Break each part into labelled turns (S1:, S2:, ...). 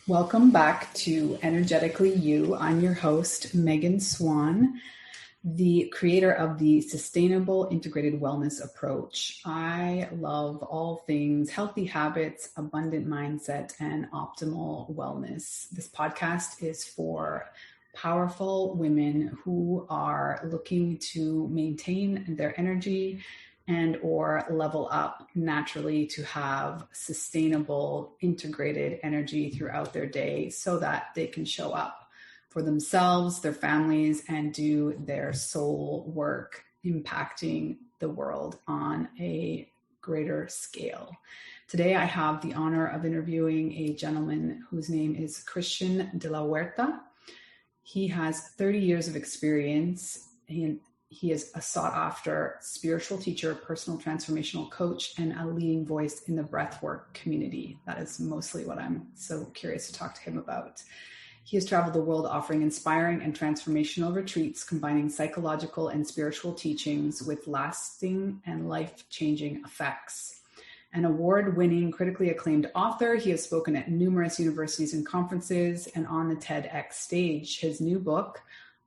S1: Welcome back to Energetically You. I'm your host, Megan Swan, the creator of the Sustainable Integrated Wellness Approach. I love all things healthy habits, abundant mindset, and optimal wellness. This podcast is for powerful women who are looking to maintain their energy and or level up naturally to have sustainable, integrated energy throughout their day so that they can show up for themselves, their families, and do their soul work, impacting the world on a greater scale. Today, I have the honor of interviewing a gentleman whose name is Christian de la Huerta. He has 30 years of experience in He is a sought-after spiritual teacher, personal transformational coach, and a leading voice in the breathwork community. That is mostly what I'm so curious to talk to him about. He has traveled the world offering inspiring and transformational retreats, combining psychological and spiritual teachings with lasting and life-changing effects. An award-winning, critically acclaimed author, he has spoken at numerous universities and conferences and on the TEDx stage. His new book,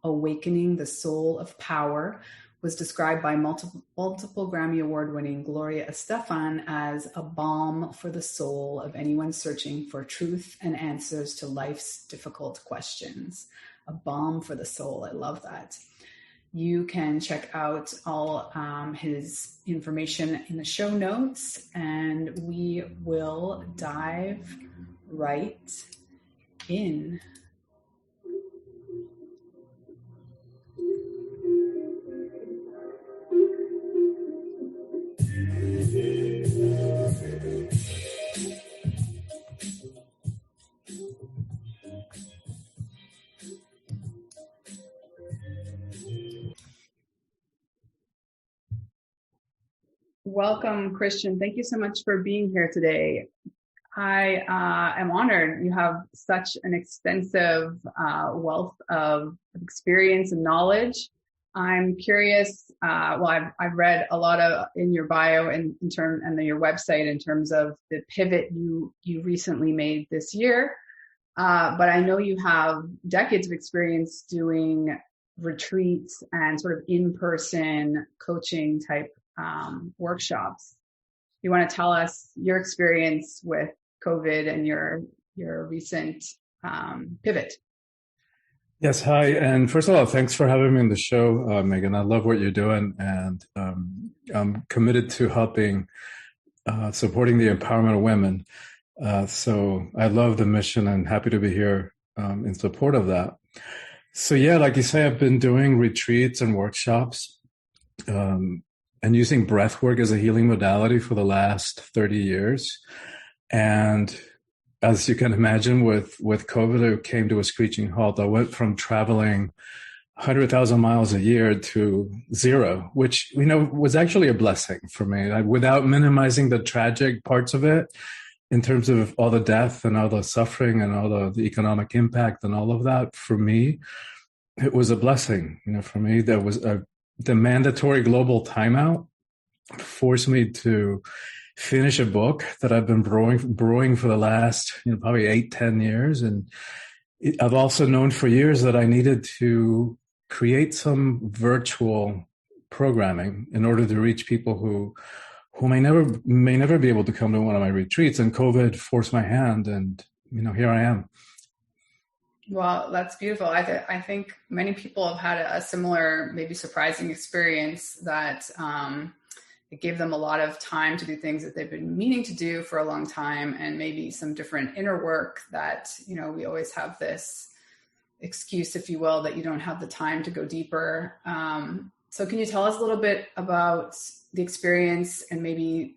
S1: Awakening the Soul of Power, was described by multiple Grammy Award-winning Gloria Estefan as a balm for the soul of anyone searching for truth and answers to life's difficult questions. A balm for the soul. I love that. You can check out all his information in the show notes, and we will dive right in. Welcome, Christian. Thank you so much for being here today. I am honored. You have such an extensive wealth of experience and knowledge. I'm curious. I've read a lot of in your bio and your website in terms of the pivot you recently made this year. But I know you have decades of experience doing retreats and sort of in-person coaching type workshops. You want to tell us your experience with COVID and your recent pivot?
S2: Yes, hi. And first of all, thanks for having me on the show, Megan. I love what you're doing, and I'm committed to helping, supporting the empowerment of women. So I love the mission and happy to be here in support of that. So yeah, like you say, I've been doing retreats and workshops and using breathwork as a healing modality for the last 30 years. And as you can imagine, with COVID, it came to a screeching halt. I went from traveling 100,000 miles a year to zero, which, was actually a blessing for me. Without minimizing the tragic parts of it, in terms of all the death and all the suffering and all the economic impact and all of that, for me, it was a blessing. For me, there was the mandatory global timeout forced me to finish a book that I've been brewing for the last, probably 8-10 years. And I've also known for years that I needed to create some virtual programming in order to reach people who may never be able to come to one of my retreats. And COVID forced my hand, and, here I am.
S1: Well, that's beautiful. I think many people have had a similar, maybe surprising experience that it gave them a lot of time to do things that they've been meaning to do for a long time, and maybe some different inner work that, we always have this excuse, if you will, that you don't have the time to go deeper. So can you tell us a little bit about the experience and maybe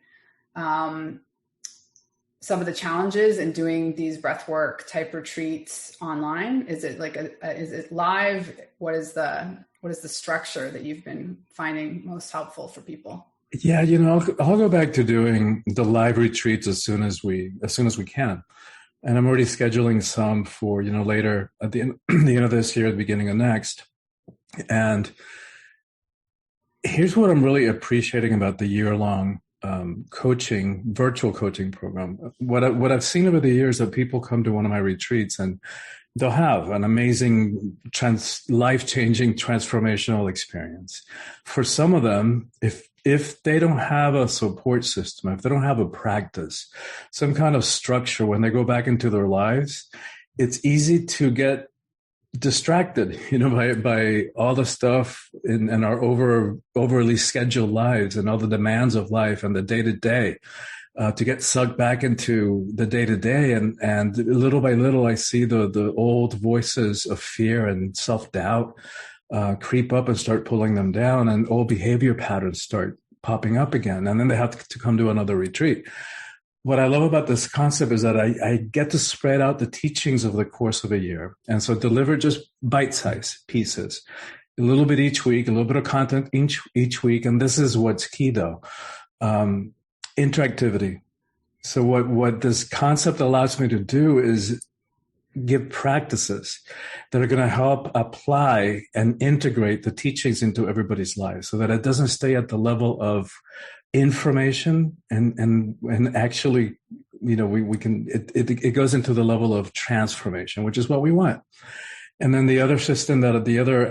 S1: some of the challenges in doing these breathwork type retreats online? Is it is it live? What is the structure that you've been finding most helpful for people?
S2: Yeah, I'll go back to doing the live retreats as soon as we can. And I'm already scheduling some for, later at the end of this year, at the beginning of next. And here's what I'm really appreciating about the year-long virtual coaching program. What I've seen over the years that people come to one of my retreats and they'll have an amazing, life-changing, transformational experience. For some of them, if they don't have a support system, if they don't have a practice, some kind of structure when they go back into their lives, it's easy to get distracted, by all the stuff in our overly scheduled lives and all the demands of life and the day-to-day. To get sucked back into the day-to-day, and little by little, I see the old voices of fear and self-doubt creep up and start pulling them down, and old behavior patterns start popping up again, and then they have to come to another retreat. What I love about this concept is that I get to spread out the teachings over the course of a year, and so deliver just bite-sized pieces, a little bit each week, a little bit of content each week, and this is what's key, though. Interactivity. So what this concept allows me to do is give practices that are going to help apply and integrate the teachings into everybody's lives, so that it doesn't stay at the level of information and actually, we can, it goes into the level of transformation, which is what we want. And then the other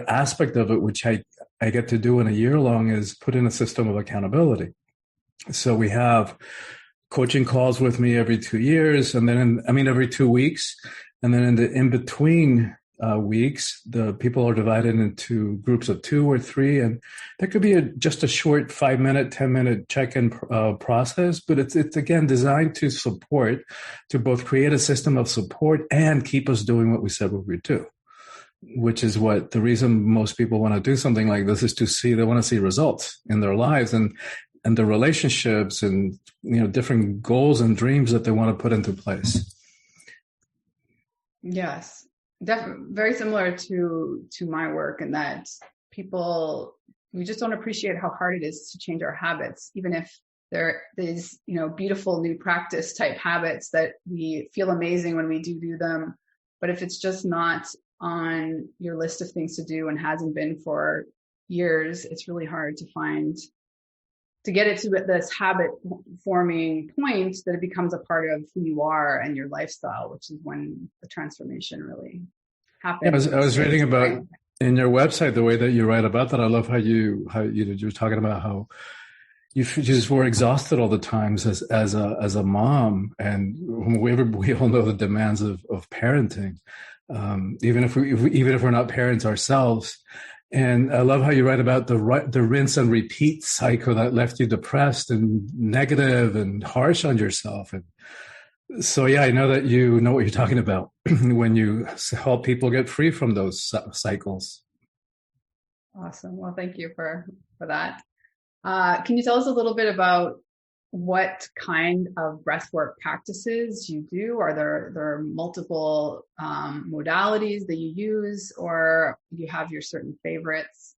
S2: aspect of it, which I get to do in a year long, is put in a system of accountability. So we have coaching calls with me every 2 years, and then every 2 weeks. And then in between weeks, the people are divided into groups of 2 or 3. And that could be just a short 5-minute, 10-minute check-in process. But it's again designed to both create a system of support and keep us doing what we said we would do, which is what the reason most people want to do something like this is they want to see results in their lives and the relationships and, different goals and dreams that they want to put into place.
S1: Yes, definitely very similar to my work, in that we just don't appreciate how hard it is to change our habits, even if there is, beautiful new practice type habits that we feel amazing when we do them. But if it's just not on your list of things to do and hasn't been for years, it's really hard to get it to this habit forming point that it becomes a part of who you are and your lifestyle, which is when the transformation really happens.
S2: Yeah, I was reading about in your website, the way that you write about that. I love how you're talking about how you just were exhausted all the times as a mom, and we all know the demands of parenting, even if we're not parents ourselves. And I love how you write about the rinse and repeat cycle that left you depressed and negative and harsh on yourself. And so, yeah, I know that you know what you're talking about when you help people get free from those cycles.
S1: Awesome. Well, thank you for that. Can you tell us a little bit about what kind of breathwork practices you do? Are there multiple modalities that you use, or do you have your certain favorites?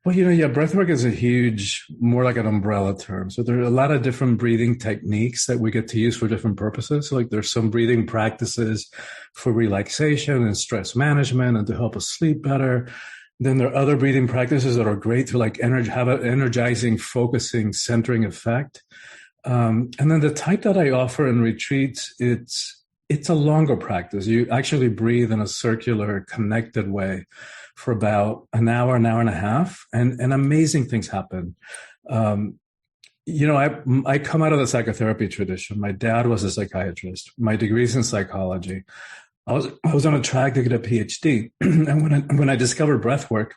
S2: Well, breathwork is more like an umbrella term. So there are a lot of different breathing techniques that we get to use for different purposes. Like there's some breathing practices for relaxation and stress management and to help us sleep better. Then there are other breathing practices that are great to have an energizing, focusing, centering effect. And then the type that I offer in retreats, it's a longer practice. You actually breathe in a circular, connected way for about an hour and a half, and amazing things happen. I come out of the psychotherapy tradition. My dad was a psychiatrist. My degree's in psychology. I was on a track to get a PhD, and when I discovered breathwork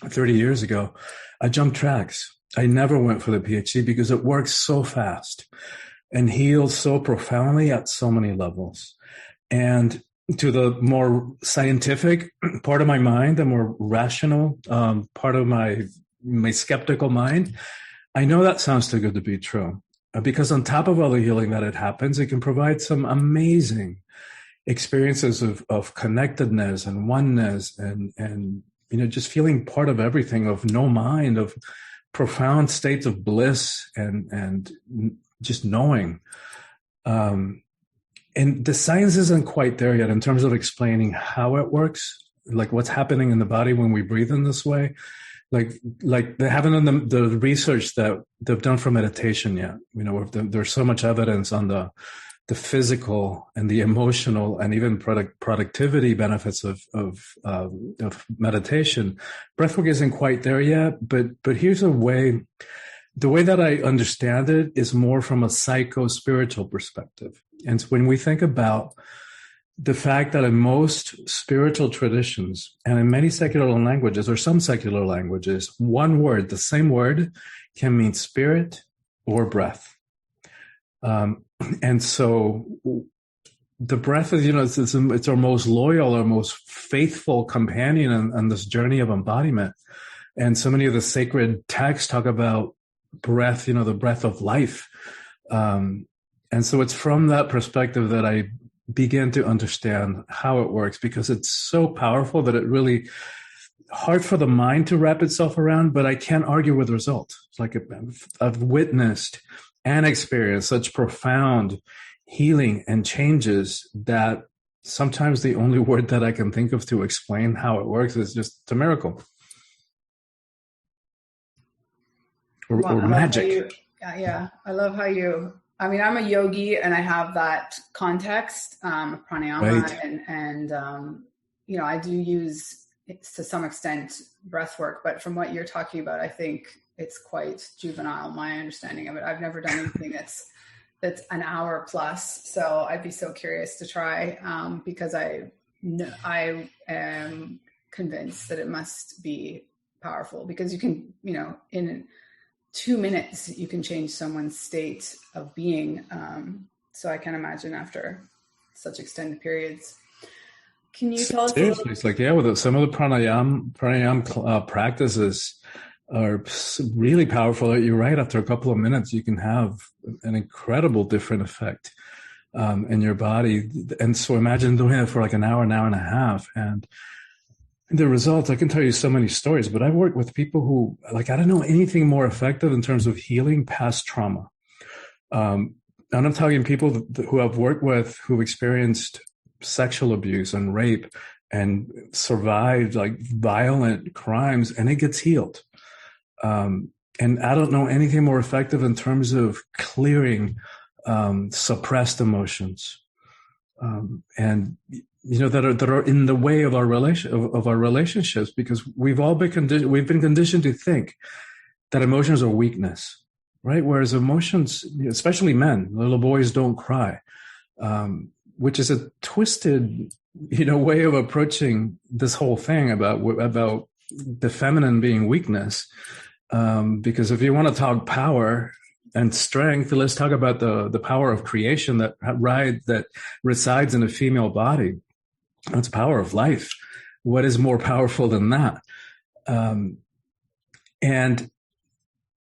S2: 30 years ago, I jumped tracks. I never went for the PhD because it works so fast and heals so profoundly at so many levels. And to the more scientific part of my mind, the more rational part of my skeptical mind, I know that sounds too good to be true, because on top of all the healing that it happens, it can provide some amazing experiences of connectedness and oneness and just feeling part of everything, of no mind, of profound states of bliss and just knowing. And the science isn't quite there yet in terms of explaining how it works, like what's happening in the body when we breathe in this way. like they haven't done the research that they've done for meditation yet. There's so much evidence on the physical and the emotional and even productivity benefits of meditation. Breathwork isn't quite there yet, but here's the way that I understand it is more from a psycho-spiritual perspective. And so when we think about the fact that in most spiritual traditions and in many secular languages or some secular languages, one word, the same word, can mean spirit or breath. And so the breath is, it's our most loyal, our most faithful companion on this journey of embodiment. And so many of the sacred texts talk about breath, the breath of life. And so it's from that perspective that I begin to understand how it works, because it's so powerful that it really hard for the mind to wrap itself around, but I can't argue with the result. It's like I've witnessed and experienced such profound healing and changes that sometimes the only word that I can think of to explain how it works is just a miracle. Or magic.
S1: I love how you, I'm a yogi and I have that context, pranayama, right. and I do use to some extent breath work, but from what you're talking about, I think it's quite juvenile, my understanding of it. I've never done anything that's an hour plus. So I'd be so curious to try, because I am convinced that it must be powerful, because you can, in 2 minutes, you can change someone's state of being. So I can imagine after such extended periods. Can you tell us?
S2: Seriously, it's like, with some of the pranayam practices are really powerful. You're right. After a couple of minutes, you can have an incredible different effect in your body. And so imagine doing it for like an hour and a half. And the results, I can tell you so many stories, but I've worked with people who, I don't know anything more effective in terms of healing past trauma. And I'm talking people who I've worked with who've experienced sexual abuse and rape and survived violent crimes, and it gets healed. And I don't know anything more effective in terms of clearing suppressed emotions, and that are in the way of our relationships, because we've been conditioned to think that emotions are weakness, right? Whereas emotions, especially men, little boys don't cry, which is a twisted, way of approaching this whole thing about the feminine being weakness. Because if you want to talk power and strength, let's talk about the power of creation that resides in a female body. That's power of life. What is more powerful than that? And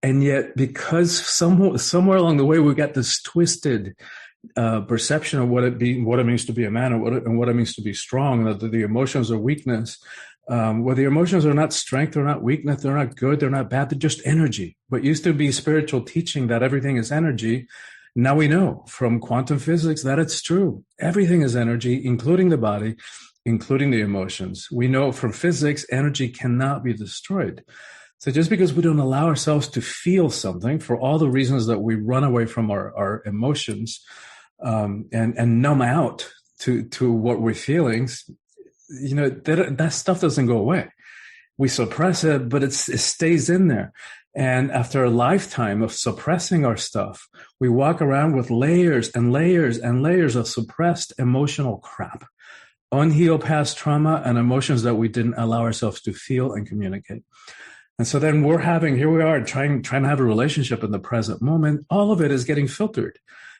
S2: yet, because somewhere along the way we got this twisted perception of what it means to be a man, and what it means to be strong, that the emotions are weakness. Well, the emotions are not strength, they're not weakness, they're not good, they're not bad, they're just energy. What used to be spiritual teaching that everything is energy, now we know from quantum physics that it's true. Everything is energy, including the body, including the emotions. We know from physics, energy cannot be destroyed. So just because we don't allow ourselves to feel something, for all the reasons that we run away from our emotions, and numb out to what we're feeling, that stuff doesn't go away. We suppress it, but it stays in there. And after a lifetime of suppressing our stuff, we walk around with layers and layers and layers of suppressed emotional crap, unhealed past trauma, and emotions that we didn't allow ourselves to feel and communicate. And so then here we are trying to have a relationship in the present moment. All of it is getting filtered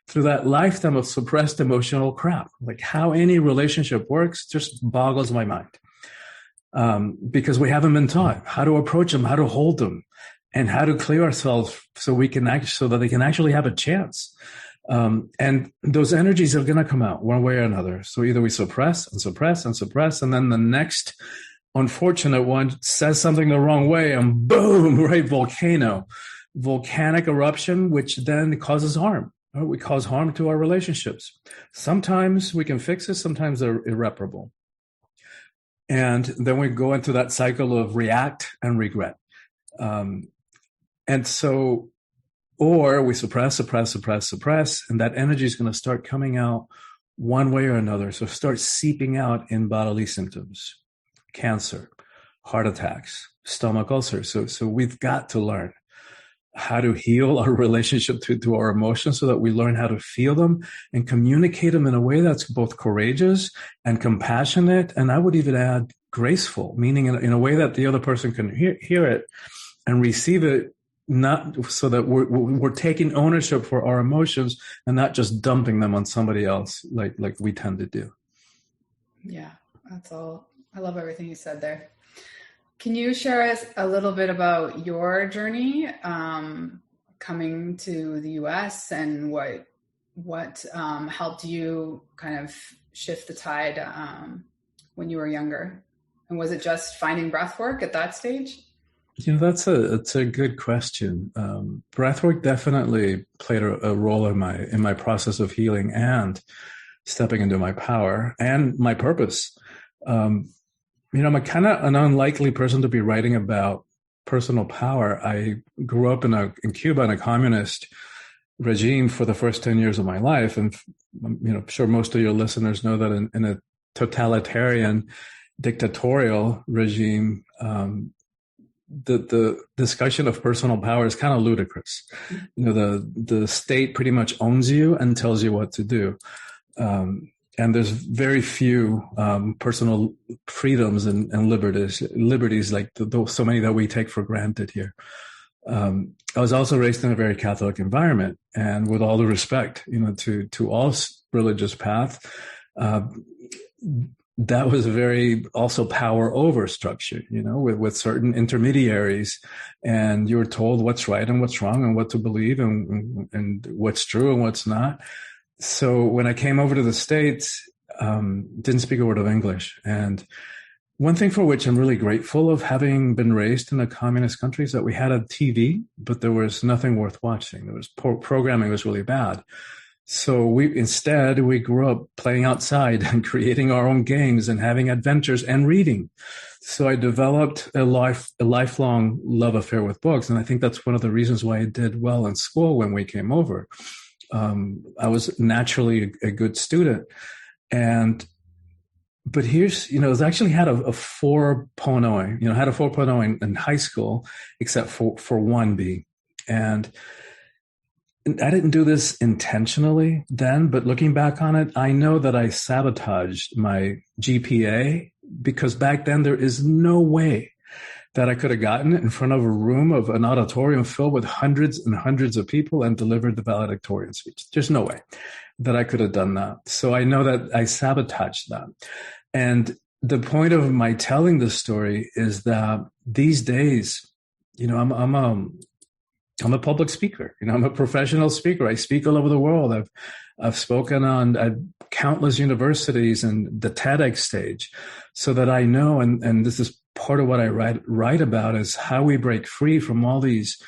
S2: through that lifetime of suppressed emotional crap. Like how any relationship works just boggles my mind. Because we haven't been taught how to approach them, how to hold them, and how to clear ourselves so that they can actually have a chance. And those energies are going to come out one way or another. So either we suppress and suppress and suppress, and then the next unfortunate one says something the wrong way, and boom, right, volcanic eruption, which then causes harm. Right? We cause harm to our relationships. Sometimes we can fix it, sometimes they're irreparable. And then we go into that cycle of react and regret. And so, or we suppress, and that energy is going to start coming out one way or another. So start seeping out in bodily symptoms, cancer, heart attacks, stomach ulcers. So we've got to learn how to heal our relationship to our emotions so that we learn how to feel them and communicate them in a way that's both courageous and compassionate. And I would even add graceful, meaning in a way that the other person can hear it and receive it, not so that we're taking ownership for our emotions and not just dumping them on somebody else like we tend to do.
S1: Yeah, that's all. I love everything you said there. Can you share us a little bit about your journey coming to the US and what helped you kind of shift the tide when you were younger? And was it just finding breathwork at that stage?
S2: That's a good question. Breathwork definitely played a role in my process of healing and stepping into my power and my purpose. I'm a kind of an unlikely person to be writing about personal power. I grew up in Cuba in a communist regime for the first 10 years of my life. And, I'm sure most of your listeners know that in a totalitarian dictatorial regime, the discussion of personal power is kind of ludicrous. The state pretty much owns you and tells you what to do. And there's very few personal freedoms and liberties like so many that we take for granted here. I was also raised in a very Catholic environment, and with all the respect, to all religious paths, that was very also power over structure, with certain intermediaries, and you were told what's right and what's wrong and what to believe and what's true and what's not. So when I came over to the States, didn't speak a word of English. And one thing for which I'm really grateful of having been raised in a communist country is that we had a TV, but there was nothing worth watching. There was programming was really bad. So we grew up playing outside and creating our own games and having adventures and reading. So I developed a lifelong love affair with books. And I think that's one of the reasons why I did well in school when we came over. I was naturally a good student. But here's, I was actually had a 4.0, had a 4.0 in high school, except for 1B. And I didn't do this intentionally then, but looking back on it, I know that I sabotaged my GPA because back then there is no way that I could have gotten in front of a room of an auditorium filled with hundreds and hundreds of people and delivered the valedictorian speech. There's no way that I could have done that. So I know that I sabotaged that. And the point of my telling this story is that these days, I'm a public speaker. I'm a professional speaker. I speak all over the world. I've spoken on countless universities and the TEDx stage, so that I know, and this is part of what I write about, is how we break free from all these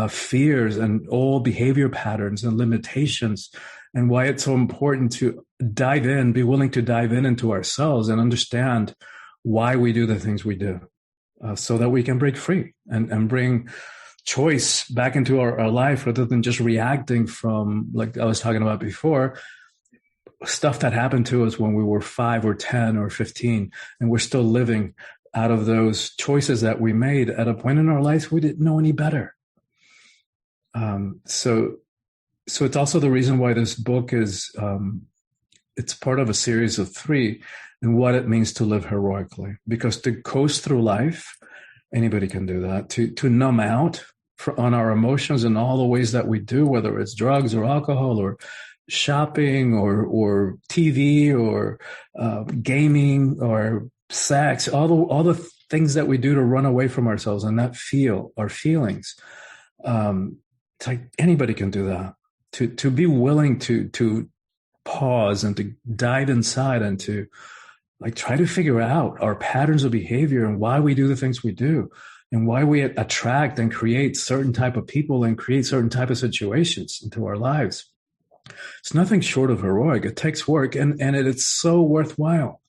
S2: fears and old behavior patterns and limitations, and why it's so important to be willing to dive into ourselves and understand why we do the things we do, so that we can break free and bring choice back into our life, rather than just reacting from, like I was talking about before, stuff that happened to us when we were 5 or 10 or 15, and we're still living out of those choices that we made at a point in our lives we didn't know any better. So it's also the reason why this book is, it's part of a series of 3, and what it means to live heroically. Because to coast through life, anybody can do that. To numb out on our emotions in all the ways that we do, whether it's drugs or alcohol or shopping or TV or gaming or sex, all the things that we do to run away from ourselves and not feel our feelings. It's like anybody can do that. To be willing to pause and to dive inside and to try to figure out our patterns of behavior and why we do the things we do and why we attract and create certain type of people and create certain type of situations into our lives. It's nothing short of heroic. It takes work, and it's so worthwhile,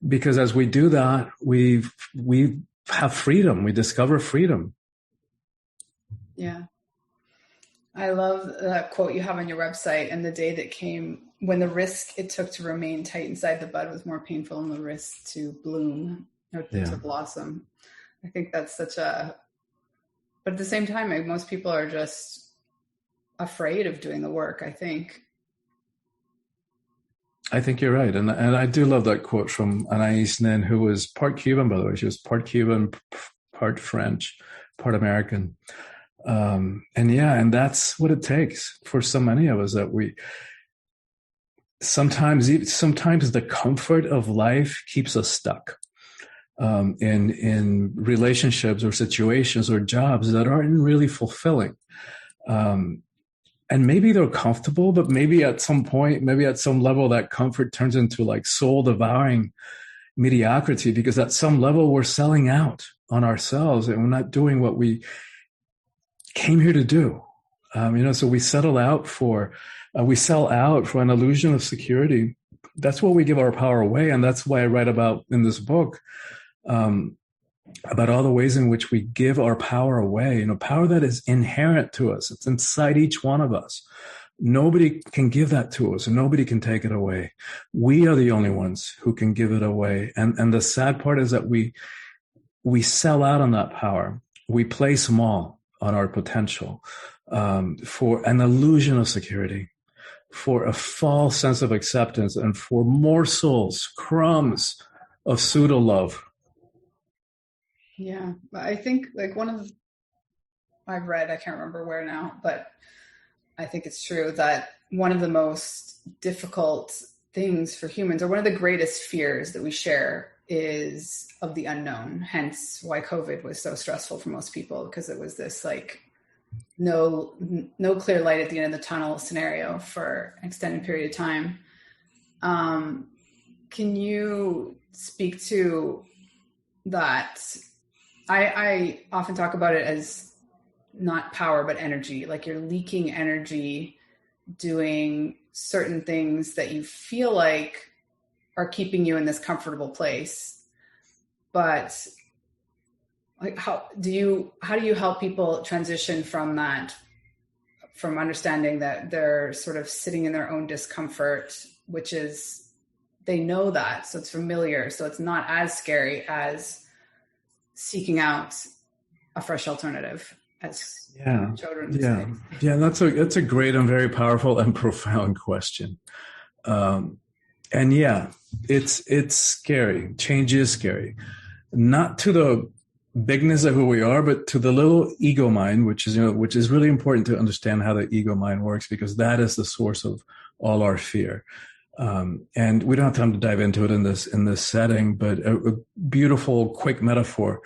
S2: because as we do that, we have freedom. We discover freedom.
S1: Yeah. I love that quote you have on your website. And the day that came when the risk it took to remain tight inside the bud was more painful than the risk to bloom or to blossom. I think that's but at the same time, like, most people are just afraid of doing the work, I think.
S2: I think you're right. And I do love that quote from Anais Nin, who was part Cuban, by the way. She was part Cuban, part French, part American. And that's what it takes for so many of us, that we sometimes the comfort of life keeps us stuck in relationships or situations or jobs that aren't really fulfilling. And maybe they're comfortable, but maybe at some point, maybe at some level, that comfort turns into like soul devouring mediocrity, because at some level we're selling out on ourselves and we're not doing what we came here to do. So we sell out for an illusion of security. That's what we give our power away. And that's why I write about in this book, about all the ways in which we give our power away, power that is inherent to us. It's inside each one of us. Nobody can give that to us, and nobody can take it away. We are the only ones who can give it away. And the sad part is that we sell out on that power. We play small on our potential for an illusion of security, for a false sense of acceptance, and for morsels, crumbs of pseudo love.
S1: Yeah, I think like I've read, I can't remember where now, but I think it's true that one of the most difficult things for humans, or one of the greatest fears that we share, is of the unknown. Hence why COVID was so stressful for most people, because it was this like no clear light at the end of the tunnel scenario for an extended period of time. Can you speak to that? I often talk about it as not power, but energy. Like, you're leaking energy doing certain things that you feel like are keeping you in this comfortable place. But like, how do you help people transition from that, from understanding that they're sort of sitting in their own discomfort, which is, they know that, so it's familiar, so it's not as scary as seeking out a fresh alternative, as children say.
S2: Yeah, that's a great and very powerful and profound question. And it's scary. Change is scary, not to the bigness of who we are, but to the little ego mind, which is really important to understand how the ego mind works, because that is the source of all our fear. And we don't have time to dive into it in this setting, but a beautiful, quick metaphor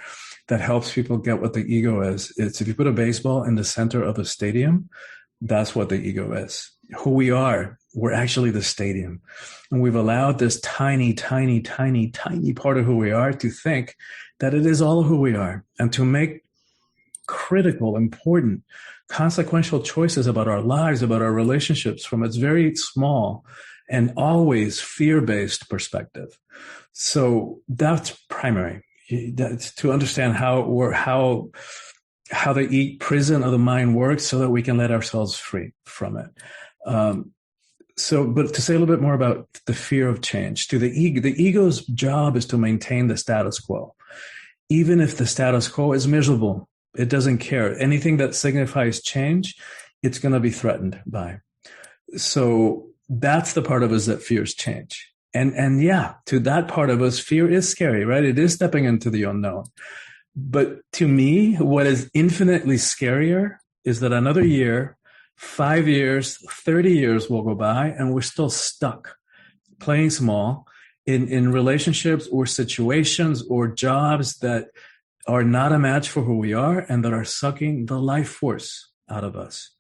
S2: that helps people get what the ego is. It's, if you put a baseball in the center of a stadium, that's what the ego is. Who we are, we're actually the stadium. And we've allowed this tiny, tiny, tiny, tiny part of who we are to think that it is all of who we are, and to make critical, important, consequential choices about our lives, about our relationships from its very small and always fear-based perspective. So that's primary. That's to understand how the prison of the mind works, so that we can let ourselves free from it. But to say a little bit more about the fear of change, to the ego's job is to maintain the status quo. Even if the status quo is miserable, it doesn't care. Anything that signifies change, it's going to be threatened by. So that's the part of us that fears change. And to that part of us, fear is scary, right? It is stepping into the unknown. But to me, what is infinitely scarier is that another year, 5 years, 30 years will go by, and we're still stuck playing small in relationships or situations or jobs that are not a match for who we are, and that are sucking the life force out of us.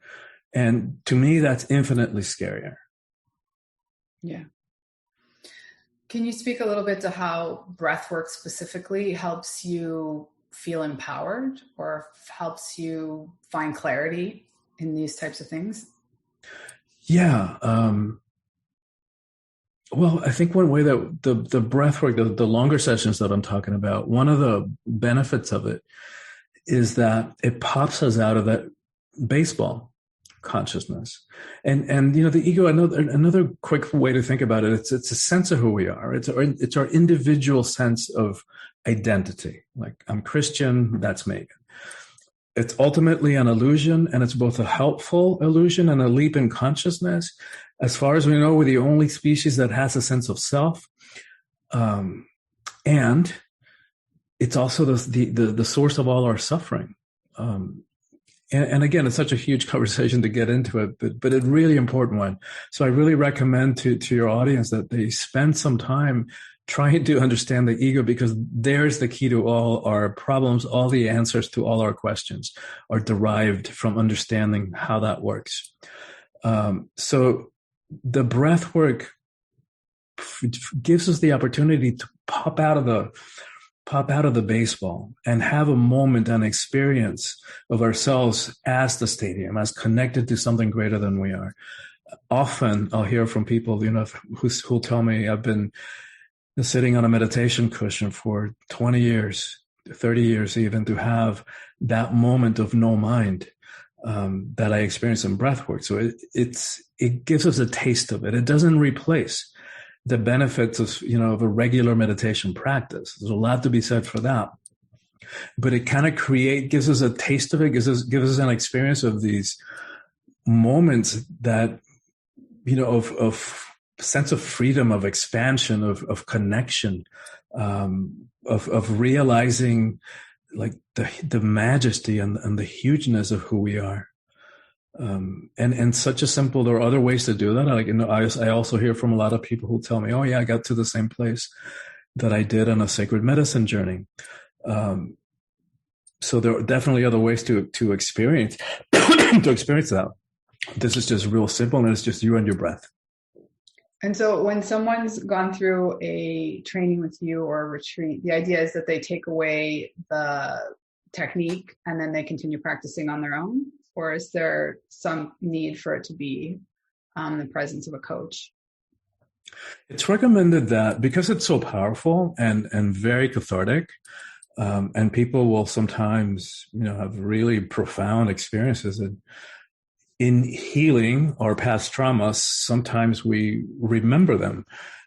S2: And to me, that's infinitely scarier.
S1: Yeah. Can you speak a little bit to how breathwork specifically helps you feel empowered, or helps you find clarity in these types of things?
S2: Yeah. Well, I think one way that the breathwork, the longer sessions that I'm talking about, one of the benefits of it is that it pops us out of that baseball consciousness. And the ego, another quick way to think about it, it's a sense of who we are. It's our individual sense of identity. Like, I'm Christian, that's Megan. It's ultimately an illusion, and it's both a helpful illusion and a leap in consciousness. As far as we know, we're the only species that has a sense of self. And it's also the source of all our suffering. And again, it's such a huge conversation to get into it, but a really important one. So I really recommend to your audience that they spend some time trying to understand the ego, because there's the key to all our problems. All the answers to all our questions are derived from understanding how that works. So the breath work gives us the opportunity to pop out of the baseball and have a moment, an experience of ourselves as the stadium, as connected to something greater than we are. Often I'll hear from people, who'll tell me, I've been sitting on a meditation cushion for 20 years, 30 years even, to have that moment of no mind that I experience in breathwork. So it gives us a taste of it. It doesn't replace the benefits of a regular meditation practice. There's a lot to be said for that. But it kind of gives us a taste of it, gives us an experience of these moments that, of sense of freedom, of expansion, of connection, of realizing like the majesty and the hugeness of who we are. And such a simple, there are other ways to do that. Like, I also hear from a lot of people who tell me, oh yeah, I got to the same place that I did on a sacred medicine journey. So there are definitely other ways to experience, to experience that. This is just real simple, and it's just you and your breath.
S1: And so when someone's gone through a training with you or a retreat, the idea is that they take away the technique and then they continue practicing on their own? Or is there some need for it to be the presence of a coach?
S2: It's recommended that, because it's so powerful and very cathartic, and people will sometimes, have really profound experiences. And in healing our past traumas, sometimes we remember them,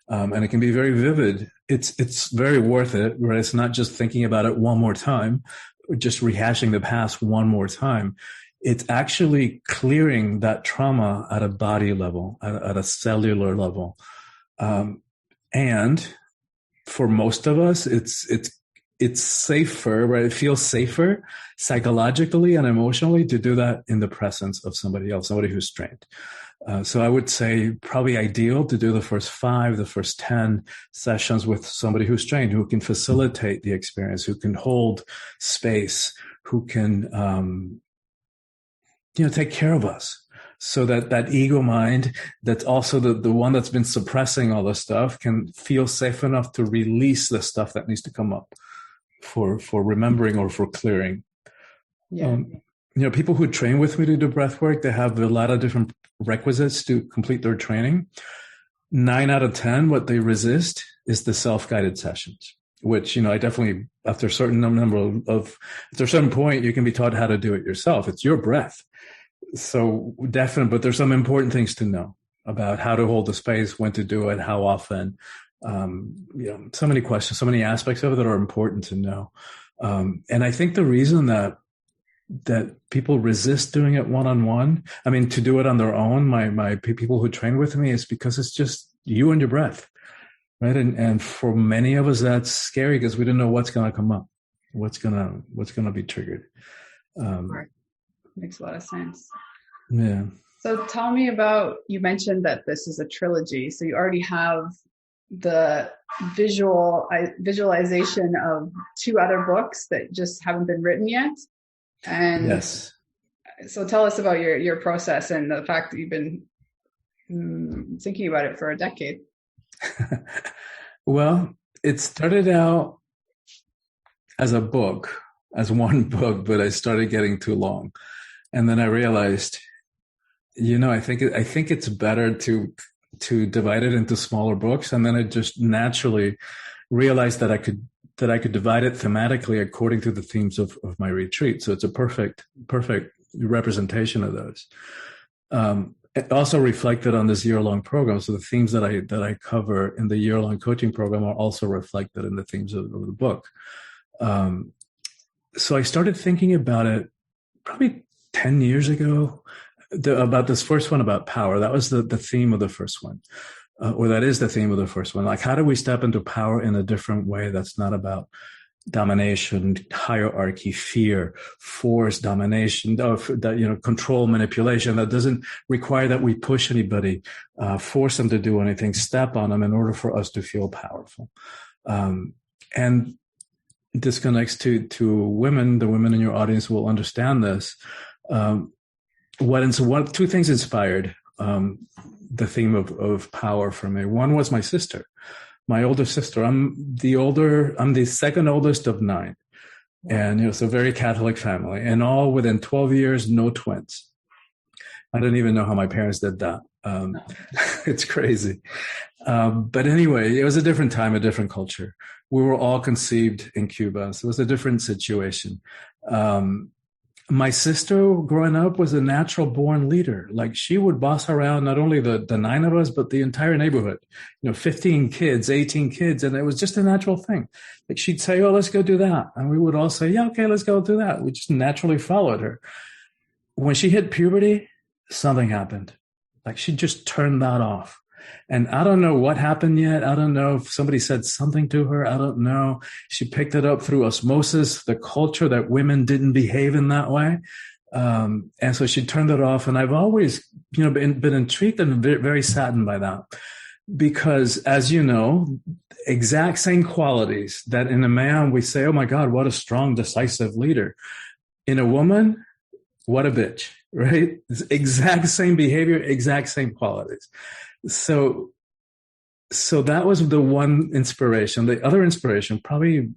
S2: and it can be very vivid. It's very worth it, right? It's not just thinking about it one more time, or just rehashing the past one more time. It's actually clearing that trauma at a body level, at a cellular level. And for most of us, it's safer, right? It feels safer psychologically and emotionally to do that in the presence of somebody else, somebody who's trained. So I would say probably ideal to do the first 5, the first 10 sessions with somebody who's trained, who can facilitate the experience, who can hold space, who can, take care of us, so that ego mind, that's also the one that's been suppressing all this stuff, can feel safe enough to release the stuff that needs to come up for remembering or for clearing.
S1: Yeah.
S2: People who train with me to do breath work, they have a lot of different requisites to complete their training. 9 out of 10, what they resist is the self-guided sessions, which, I definitely, after a certain after a certain point, you can be taught how to do it yourself. It's your breath. So definitely, but there's some important things to know about how to hold the space, when to do it, how often. So many questions, so many aspects of it that are important to know. And I think the reason that people resist doing it one-on-one, to do it on their own, my people who train with me, is because it's just you and your breath, right? And for many of us, that's scary because we don't know what's going to come up, what's going to be triggered.
S1: Right. Makes a lot of sense.
S2: Yeah.
S1: So tell me about, you mentioned that this is a trilogy. So you already have the visualization of 2 other books that just haven't been written yet. And
S2: yes.
S1: So tell us about your process and the fact that you've been thinking about it for a decade.
S2: Well, it started out as a book, as one book, but I started getting too long. And then I realized, I think it's better to divide it into smaller books. And then I just naturally realized that I could divide it thematically according to the themes of my retreat. So it's a perfect representation of those. It also reflected on this year-long program. So the themes that I cover in the year-long coaching program are also reflected in the themes of the book. So I started thinking about it probably 10 years ago, about this first one about power. That was the theme of the first one, or that is the theme of the first one. Like, how do we step into power in a different way that's not about domination, hierarchy, fear, force, domination, control, manipulation, that doesn't require that we push anybody, force them to do anything, step on them in order for us to feel powerful. And this connects to women. The women in your audience will understand this. Two things inspired the theme of power for me. One was my sister. My older sister. I'm the second oldest of 9. And it's a very Catholic family. And all within 12 years, no twins. I don't even know how my parents did that. It's crazy. But anyway, it was a different time, a different culture. We were all conceived in Cuba. So it was a different situation. My sister growing up was a natural born leader. Like, she would boss around not only the 9 of us, but the entire neighborhood, 15 kids, 18 kids. And it was just a natural thing. Like, she'd say, oh, let's go do that. And we would all say, yeah, okay, let's go do that. We just naturally followed her. When she hit puberty, something happened. Like, she just turned that off. And I don't know what happened yet. I don't know if somebody said something to her. I don't know. She picked it up through osmosis, the culture that women didn't behave in that way. And so she turned it off. And I've always, been intrigued and very saddened by that. Because, as you know, exact same qualities that in a man we say, oh my God, what a strong, decisive leader. In a woman, what a bitch, right? It's exact same behavior, exact same qualities. So that was the one inspiration. The other inspiration, probably,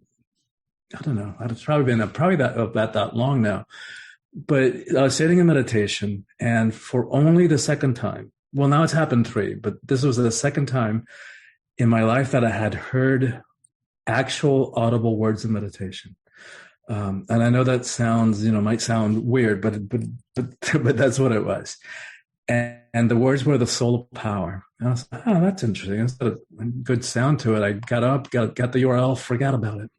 S2: I don't know, it's probably been that long now. But I was sitting in meditation, and for only the second time, well, now it's happened 3, but this was the second time in my life that I had heard actual audible words of meditation. And I know that sounds, might sound weird, but that's what it was. And the words were the soul of power. And I was like, oh, that's interesting. It's got a good sound to it. I got up, got the URL, forgot about it.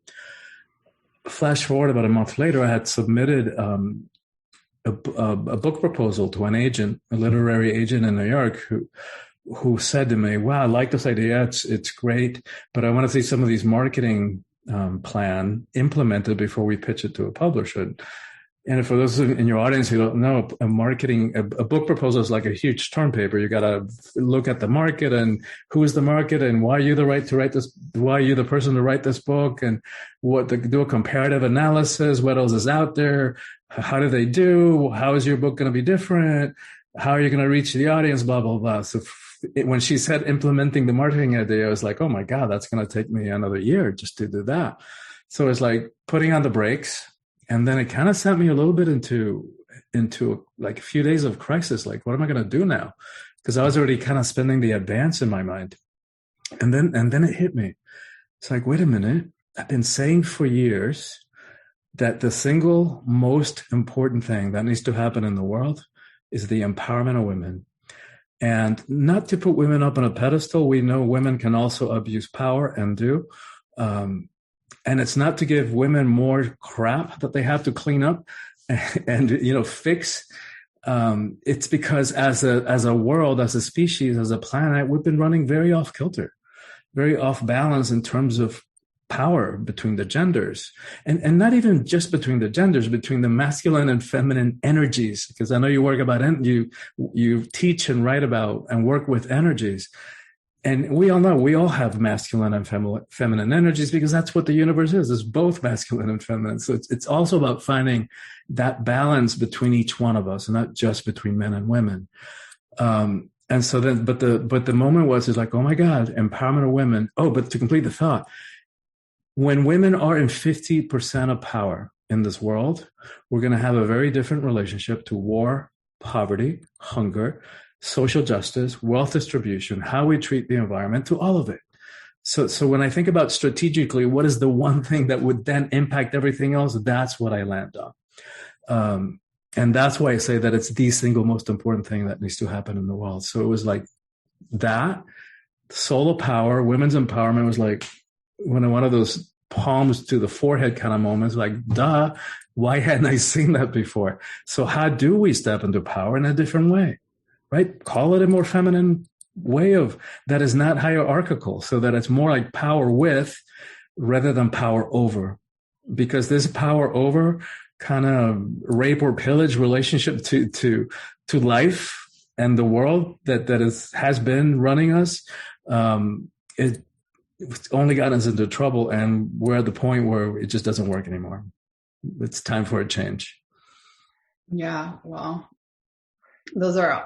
S2: Flash forward about a month later, I had submitted a book proposal to an agent, a literary agent in New York, who said to me, wow, I like this idea. It's great, but I want to see some of these marketing plan implemented before we pitch it to a publisher. And for those in your audience who don't know, a book proposal is like a huge term paper. You got to look at the market and who is the market and why are you the person to write this book, and do a comparative analysis. What else is out there? How do they do? How is your book going to be different? How are you going to reach the audience? Blah, blah, blah. So when she said implementing the marketing idea, I was like, oh my God, that's going to take me another year just to do that. So it's like putting on the brakes. And then it kind of sent me a little bit into like a few days of crisis. Like, what am I going to do now? Because I was already kind of spending the advance in my mind. And then it hit me. It's like, wait a minute. I've been saying for years that the single most important thing that needs to happen in the world is the empowerment of women. And not to put women up on a pedestal. We know women can also abuse power and do. And it's not to give women more crap that they have to clean up and fix. It's because as a world, as a species, as a planet, we've been running very off kilter, very off balance in terms of power between the genders, and not even just between the genders, between the masculine and feminine energies. Because I know you work about you teach and write about and work with energies. And we all know we all have masculine and feminine energies, because that's what the universe is. It's both masculine and feminine. So it's also about finding that balance between each one of us, and not just between men and women. And so then, but the moment is like, oh my God, empowerment of women. Oh, but to complete the thought, when women are in 50% of power in this world, we're going to have a very different relationship to war, poverty, hunger, social justice, wealth distribution, how we treat the environment, to all of it. So when I think about strategically, what is the one thing that would then impact everything else? That's what I land on. And that's why I say that it's the single most important thing that needs to happen in the world. So it was like that solo power, women's empowerment was like one of those palms to the forehead kind of moments, like, duh, why hadn't I seen that before? So how do we step into power in a different way, right? Call it a more feminine way of that is not hierarchical, so that it's more like power with rather than power over. Because this power over kind of rape or pillage relationship to life and the world that has been running us, it's only gotten us into trouble, and we're at the point where it just doesn't work anymore. It's time for a change.
S1: Yeah, well, those are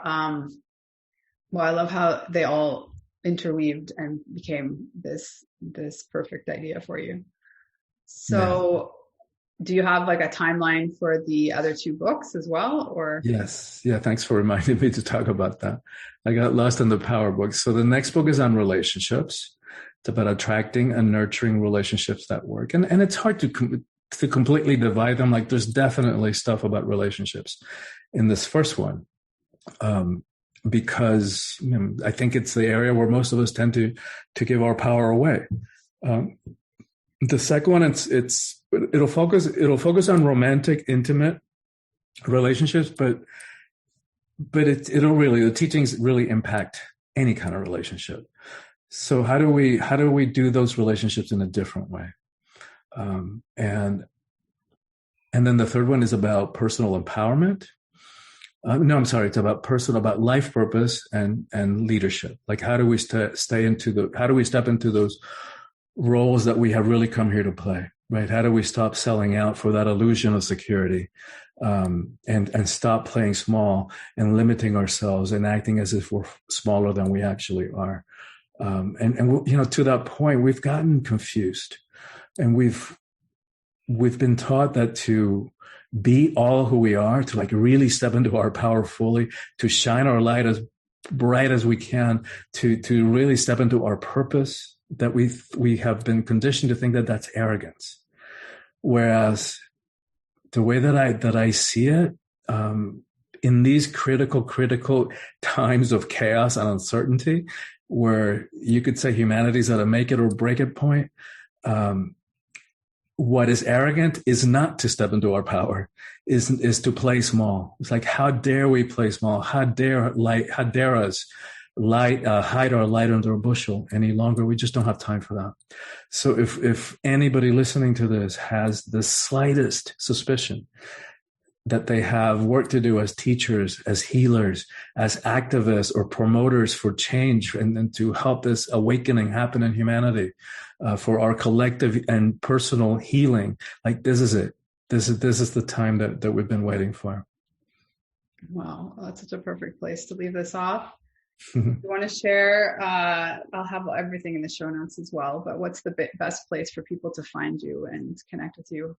S1: well, I love how they all interweaved and became this perfect idea for you. So do you have like a timeline for the other two books as well, or?
S2: Yes. Yeah. Thanks for reminding me to talk about that. I got lost in the power book. So the next book is on relationships. It's about attracting and nurturing relationships that work. And it's hard to completely divide them. Like there's definitely stuff about relationships in this first one. Because I think it's the area where most of us tend to give our power away. The second one, it'll focus on romantic, intimate relationships, but the teachings really impact any kind of relationship. So how do we do those relationships in a different way? And then the third one is about personal empowerment. It's about life purpose and leadership. Like how do we how do we step into those roles that we have really come here to play, right? How do we stop selling out for that illusion of security, and stop playing small and limiting ourselves and acting as if we're smaller than we actually are. And to that point, we've gotten confused, and we've been taught that to be all who we are, to like really step into our power fully, to shine our light as bright as we can, to really step into our purpose, that we have been conditioned to think that that's arrogance. Whereas the way that I see it, in these critical times of chaos and uncertainty, where you could say humanity's at a make it or break it point, what is arrogant is not to step into our power, is to play small. It's like, how dare we play small? How dare us hide our light under a bushel any longer? We just don't have time for that. So if anybody listening to this has the slightest suspicion that they have work to do as teachers, as healers, as activists or promoters for change, and to help this awakening happen in humanity, for our collective and personal healing, like this is it. This is the time that we've been waiting for.
S1: Wow, that's such a perfect place to leave this off. You want to share? I'll have everything in the show notes as well. But what's the best place for people to find you and connect with you?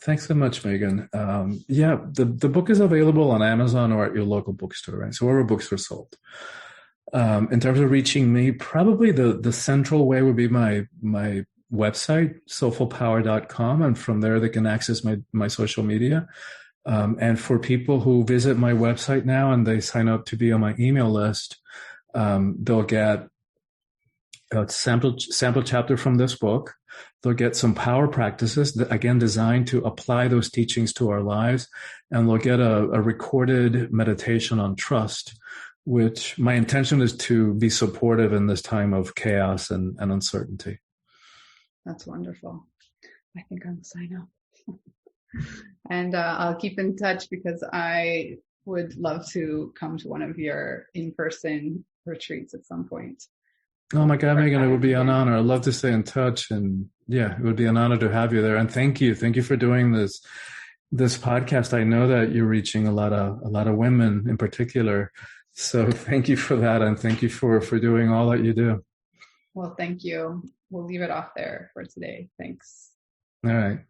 S2: Thanks so much, Megan. The book is available on Amazon or at your local bookstore, right? So wherever books are sold. In terms of reaching me, probably the central way would be my website, soulfulpower.com. And from there, they can access my social media. And for people who visit my website now and they sign up to be on my email list, they'll get a sample chapter from this book. They'll get some power practices that, again, designed to apply those teachings to our lives. And they'll get a recorded meditation on trust, which my intention is to be supportive in this time of chaos and uncertainty.
S1: That's wonderful. I think I'm sign up. And I'll keep in touch because I would love to come to one of your in-person retreats at some point.
S2: Oh my God, Megan, it would be an honor. I'd love to stay in touch, and yeah, it would be an honor to have you there. And thank you for doing this podcast. I know that you're reaching a lot of women in particular. So thank you for that, and thank you for doing all that you do.
S1: Well, thank you. We'll leave it off there for today. Thanks.
S2: All right.